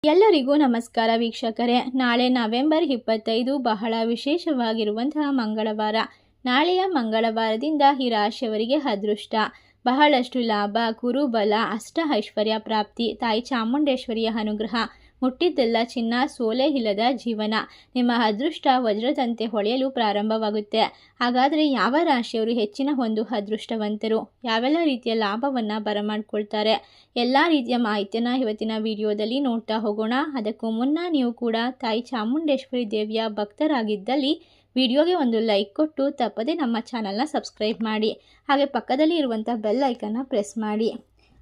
ಎಲ್ಲರಿಗೂ ನಮಸ್ಕಾರ ವೀಕ್ಷಕರೇ. ನಾಳೆ ನವೆಂಬರ್ 25 ಬಹಳ ವಿಶೇಷವಾಗಿರುವಂತಹ ಮಂಗಳವಾರ. ನಾಳೆಯ ಮಂಗಳವಾರದಿಂದ ಈ ರಾಶಿಯವರಿಗೆ ಅದೃಷ್ಟ, ಬಹಳಷ್ಟು ಲಾಭ, ಗುರುಬಲ, ಅಷ್ಟ ಐಶ್ವರ್ಯ ಪ್ರಾಪ್ತಿ, ತಾಯಿ ಚಾಮುಂಡೇಶ್ವರಿಯ ಅನುಗ್ರಹ, ಮುಟ್ಟಿದ್ದೆಲ್ಲ ಚಿನ್ನ, ಸೋಲೆ ಇಲ್ಲದ ಜೀವನ. ನಿಮ್ಮ ಅದೃಷ್ಟ ವಜ್ರದಂತೆ ಹೊಳೆಯಲು ಪ್ರಾರಂಭವಾಗುತ್ತೆ. ಹಾಗಾದರೆ ಯಾವ ರಾಶಿಯವರು ಹೆಚ್ಚಿನ ಒಂದು ಅದೃಷ್ಟವಂತರು, ಯಾವೆಲ್ಲ ರೀತಿಯ ಲಾಭವನ್ನು ಬರಮಾಡ್ಕೊಳ್ತಾರೆ, ಎಲ್ಲ ರೀತಿಯ ಮಾಹಿತಿಯನ್ನು ಇವತ್ತಿನ ವಿಡಿಯೋದಲ್ಲಿ ನೋಡ್ತಾ ಹೋಗೋಣ. ಅದಕ್ಕೂ ಮುನ್ನ ನೀವು ಕೂಡ ತಾಯಿ ಚಾಮುಂಡೇಶ್ವರಿ ದೇವಿಯ ಭಕ್ತರಾಗಿದ್ದಲ್ಲಿ ವಿಡಿಯೋಗೆ ಒಂದು ಲೈಕ್ ಕೊಟ್ಟು ತಪ್ಪದೆ ನಮ್ಮ ಚಾನಲ್ನ ಸಬ್ಸ್ಕ್ರೈಬ್ ಮಾಡಿ. ಹಾಗೆ ಪಕ್ಕದಲ್ಲಿ ಇರುವಂಥ ಬೆಲ್ ಐಕನ್ನ ಪ್ರೆಸ್ ಮಾಡಿ.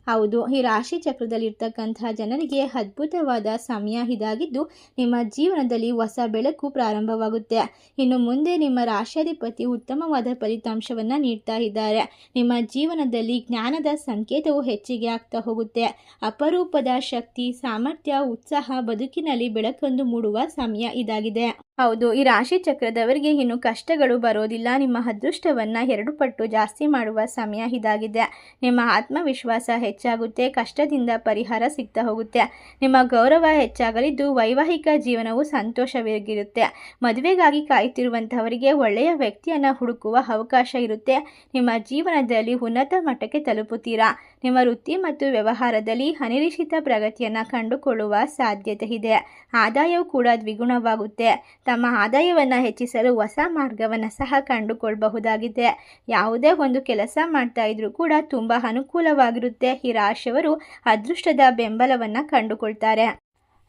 ಹೌದು, ಈ ರಾಶಿ ಚಕ್ರದಲ್ಲಿರ್ತಕ್ಕಂತಹ ಜನರಿಗೆ ಅದ್ಭುತವಾದ ಸಮಯ ಇದಾಗಿದ್ದು ನಿಮ್ಮ ಜೀವನದಲ್ಲಿ ಹೊಸ ಬೆಳಕು ಪ್ರಾರಂಭವಾಗುತ್ತೆ. ಇನ್ನು ಮುಂದೆ ನಿಮ್ಮ ರಾಶಿಯಾಧಿಪತಿ ಉತ್ತಮವಾದ ಫಲಿತಾಂಶವನ್ನು ನೀಡ್ತಾ ಇದ್ದಾರೆ. ನಿಮ್ಮ ಜೀವನದಲ್ಲಿ ಜ್ಞಾನದ ಸಂಕೇತವು ಹೆಚ್ಚಿಗೆ ಆಗ್ತಾ ಹೋಗುತ್ತೆ. ಅಪರೂಪದ ಶಕ್ತಿ, ಸಾಮರ್ಥ್ಯ, ಉತ್ಸಾಹ, ಬದುಕಿನಲ್ಲಿ ಬೆಳಕೊಂದು ಮೂಡುವ ಸಮಯ ಇದಾಗಿದೆ. ಹೌದು, ಈ ರಾಶಿ ಚಕ್ರದವರಿಗೆ ಇನ್ನು ಕಷ್ಟಗಳು ಬರೋದಿಲ್ಲ. ನಿಮ್ಮ ಅದೃಷ್ಟವನ್ನು 2 ಪಟ್ಟು ಜಾಸ್ತಿ ಮಾಡುವ ಸಮಯ ಇದಾಗಿದೆ. ನಿಮ್ಮ ಆತ್ಮವಿಶ್ವಾಸ ಹೆಚ್ಚಾಗುತ್ತೆ, ಕಷ್ಟದಿಂದ ಪರಿಹಾರ ಸಿಗ್ತಾ ಹೋಗುತ್ತೆ. ನಿಮ್ಮ ಗೌರವ ಹೆಚ್ಚಾಗಲಿದ್ದು ವೈವಾಹಿಕ ಜೀವನವು ಸಂತೋಷವಾಗಿರುತ್ತೆ. ಮದುವೆಗಾಗಿ ಕಾಯುತ್ತಿರುವಂತಹವರಿಗೆ ಒಳ್ಳೆಯ ವ್ಯಕ್ತಿಯನ್ನು ಹುಡುಕುವ ಅವಕಾಶ ಇರುತ್ತೆ. ನಿಮ್ಮ ಜೀವನದಲ್ಲಿ ಉನ್ನತ ಮಟ್ಟಕ್ಕೆ ತಲುಪುತ್ತೀರಾ. ನಿಮ್ಮ ವೃತ್ತಿ ಮತ್ತು ವ್ಯವಹಾರದಲ್ಲಿ ಅನಿರೀಕ್ಷಿತ ಪ್ರಗತಿಯನ್ನು ಕಂಡುಕೊಳ್ಳುವ ಸಾಧ್ಯತೆ ಇದೆ. ಆದಾಯವು ಕೂಡ ದ್ವಿಗುಣವಾಗುತ್ತೆ. ತಮ್ಮ ಆದಾಯವನ್ನು ಹೆಚ್ಚಿಸಲು ಹೊಸ ಮಾರ್ಗವನ್ನು ಸಹ ಕಂಡುಕೊಳ್ಳಬಹುದಾಗಿದೆ. ಯಾವುದೇ ಒಂದು ಕೆಲಸ ಮಾಡ್ತಾ ಇದ್ರೂ ಕೂಡ ತುಂಬ ಅನುಕೂಲವಾಗಿರುತ್ತೆ. ಈ ರಾಶಿಯವರು ಅದೃಷ್ಟದ ಬೆಂಬಲವನ್ನು ಕಂಡುಕೊಳ್ತಾರೆ.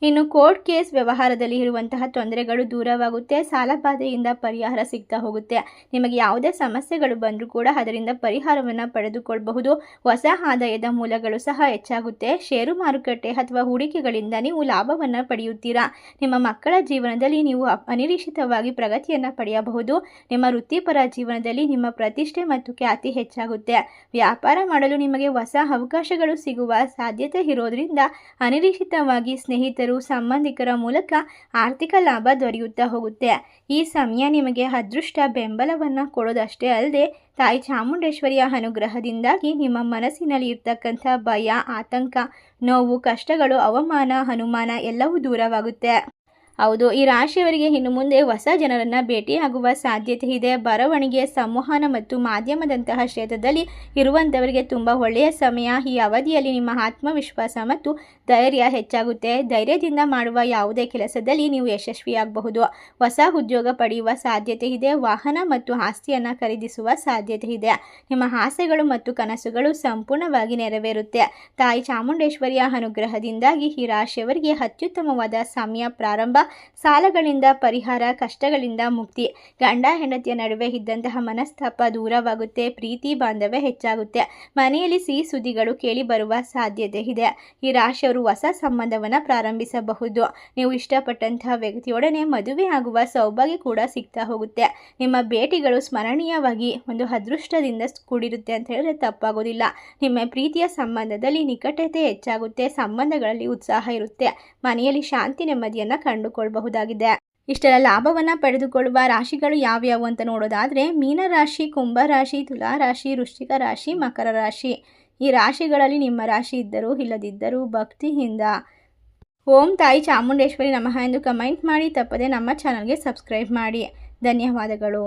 ಇನ್ನು ಕೋರ್ಟ್ ಕೇಸ್ ವ್ಯವಹಾರದಲ್ಲಿ ಇರುವಂತಹ ತೊಂದರೆಗಳು ದೂರವಾಗುತ್ತೆ. ಸಾಲಬಾಧೆಯಿಂದ ಪರಿಹಾರ ಸಿಗ್ತಾ ಹೋಗುತ್ತೆ. ನಿಮಗೆ ಯಾವುದೇ ಸಮಸ್ಯೆಗಳು ಬಂದರೂ ಕೂಡ ಅದರಿಂದ ಪರಿಹಾರವನ್ನು ಪಡೆದುಕೊಳ್ಳಬಹುದು. ಹೊಸ ಆದಾಯದ ಮೂಲಗಳು ಸಹ ಹೆಚ್ಚಾಗುತ್ತೆ. ಷೇರು ಮಾರುಕಟ್ಟೆ ಅಥವಾ ಹೂಡಿಕೆಗಳಿಂದ ನೀವು ಲಾಭವನ್ನು ಪಡೆಯುತ್ತೀರಾ. ನಿಮ್ಮ ಮಕ್ಕಳ ಜೀವನದಲ್ಲಿ ನೀವು ಅನಿರೀಕ್ಷಿತವಾಗಿ ಪ್ರಗತಿಯನ್ನು ಪಡೆಯಬಹುದು. ನಿಮ್ಮ ವೃತ್ತಿಪರ ಜೀವನದಲ್ಲಿ ನಿಮ್ಮ ಪ್ರತಿಷ್ಠೆ ಮತ್ತು ಖ್ಯಾತಿ ಹೆಚ್ಚಾಗುತ್ತೆ. ವ್ಯಾಪಾರ ಮಾಡಲು ನಿಮಗೆ ಹೊಸ ಅವಕಾಶಗಳು ಸಿಗುವ ಸಾಧ್ಯತೆ ಇರೋದ್ರಿಂದ ಅನಿರೀಕ್ಷಿತವಾಗಿ ಸ್ನೇಹಿತರು, ಸಂಬಂಧಿಕರ ಮೂಲಕ ಆರ್ಥಿಕ ಲಾಭ ದೊರೆಯುತ್ತಾ ಹೋಗುತ್ತೆ. ಈ ಸಮಯ ನಿಮಗೆ ಅದೃಷ್ಟ ಬೆಂಬಲವನ್ನು ಕೊಡೋದಷ್ಟೇ ಅಲ್ಲದೆ ತಾಯಿ ಚಾಮುಂಡೇಶ್ವರಿಯ ಅನುಗ್ರಹದಿಂದಾಗಿ ನಿಮ್ಮ ಮನಸ್ಸಿನಲ್ಲಿ ಇರ್ತಕ್ಕಂಥ ಭಯ, ಆತಂಕ, ನೋವು, ಕಷ್ಟಗಳು, ಅವಮಾನ, ಅನುಮಾನ ಎಲ್ಲವೂ ದೂರವಾಗುತ್ತೆ. ಹೌದು, ಈ ರಾಶಿಯವರಿಗೆ ಇನ್ನು ಮುಂದೆ ಹೊಸ ಜನರನ್ನು ಭೇಟಿಯಾಗುವ ಸಾಧ್ಯತೆ ಇದೆ. ಬರವಣಿಗೆ, ಸಂವಹನ ಮತ್ತು ಮಾಧ್ಯಮದಂತಹ ಕ್ಷೇತ್ರದಲ್ಲಿ ಇರುವಂಥವರಿಗೆ ತುಂಬ ಒಳ್ಳೆಯ ಸಮಯ. ಈ ಅವಧಿಯಲ್ಲಿ ನಿಮ್ಮ ಆತ್ಮವಿಶ್ವಾಸ ಮತ್ತು ಧೈರ್ಯ ಹೆಚ್ಚಾಗುತ್ತೆ. ಧೈರ್ಯದಿಂದ ಮಾಡುವ ಯಾವುದೇ ಕೆಲಸದಲ್ಲಿ ನೀವು ಯಶಸ್ವಿಯಾಗಬಹುದು. ಹೊಸ ಉದ್ಯೋಗ ಪಡೆಯುವ ಸಾಧ್ಯತೆ ಇದೆ. ವಾಹನ ಮತ್ತು ಆಸ್ತಿಯನ್ನು ಖರೀದಿಸುವ ಸಾಧ್ಯತೆ ಇದೆ. ನಿಮ್ಮ ಆಸೆಗಳು ಮತ್ತು ಕನಸುಗಳು ಸಂಪೂರ್ಣವಾಗಿ ನೆರವೇರುತ್ತೆ. ತಾಯಿ ಚಾಮುಂಡೇಶ್ವರಿಯ ಅನುಗ್ರಹದಿಂದಾಗಿ ಈ ರಾಶಿಯವರಿಗೆ ಅತ್ಯುತ್ತಮವಾದ ಸಮಯ ಪ್ರಾರಂಭ. ಸಾಲಗಳಿಂದ ಪರಿಹಾರ, ಕಷ್ಟಗಳಿಂದ ಮುಕ್ತಿ. ಗಂಡ ಹೆಂಡತಿಯ ನಡುವೆ ಇದ್ದಂತಹ ಮನಸ್ತಾಪ ದೂರವಾಗುತ್ತೆ. ಪ್ರೀತಿ ಬಾಂಧವ್ಯ ಹೆಚ್ಚಾಗುತ್ತೆ. ಮನೆಯಲ್ಲಿ ಸಿಹಿ ಸುದ್ದಿಗಳು ಕೇಳಿ ಬರುವ ಸಾಧ್ಯತೆ ಇದೆ. ಈ ರಾಶಿಯವರು ಹೊಸ ಸಂಬಂಧವನ್ನು ಪ್ರಾರಂಭಿಸಬಹುದು. ನೀವು ಇಷ್ಟಪಟ್ಟಂತಹ ವ್ಯಕ್ತಿಯೊಡನೆ ಮದುವೆ ಆಗುವ ಸೌಭಾಗ್ಯ ಕೂಡ ಸಿಗ್ತಾ ಹೋಗುತ್ತೆ. ನಿಮ್ಮ ಭೇಟಿಗಳು ಸ್ಮರಣೀಯವಾಗಿ ಒಂದು ಅದೃಷ್ಟದಿಂದ ಕೂಡಿರುತ್ತೆ ಅಂತ ಹೇಳಿದ್ರೆ ತಪ್ಪಾಗೋದಿಲ್ಲ. ನಿಮ್ಮ ಪ್ರೀತಿಯ ಸಂಬಂಧದಲ್ಲಿ ನಿಕಟತೆ ಹೆಚ್ಚಾಗುತ್ತೆ. ಸಂಬಂಧಗಳಲ್ಲಿ ಉತ್ಸಾಹ ಇರುತ್ತೆ. ಮನೆಯಲ್ಲಿ ಶಾಂತಿ ನೆಮ್ಮದಿಯನ್ನು ಕಂಡುಕೊಳ್ಳಬಹುದಾಗಿದೆ. ಇಷ್ಟೆಲ್ಲ ಲಾಭವನ್ನು ಪಡೆದುಕೊಳ್ಳುವ ರಾಶಿಗಳು ಯಾವ್ಯಾವು ಅಂತ ನೋಡೋದಾದರೆ ಮೀನರಾಶಿ, ಕುಂಭರಾಶಿ, ತುಲಾರಾಶಿ, ವೃಶ್ಚಿಕ ರಾಶಿ, ಮಕರ ರಾಶಿ. ಈ ರಾಶಿಗಳಲ್ಲಿ ನಿಮ್ಮ ರಾಶಿ ಇದ್ದರೂ ಇಲ್ಲದಿದ್ದರೂ ಭಕ್ತಿಯಿಂದ ಓಂ ತಾಯಿ ಚಾಮುಂಡೇಶ್ವರಿ ನಮಃ ಎಂದು ಕಮೆಂಟ್ ಮಾಡಿ. ತಪ್ಪದೆ ನಮ್ಮ ಚಾನಲ್ಗೆ ಸಬ್ಸ್ಕ್ರೈಬ್ ಮಾಡಿ. ಧನ್ಯವಾದಗಳು.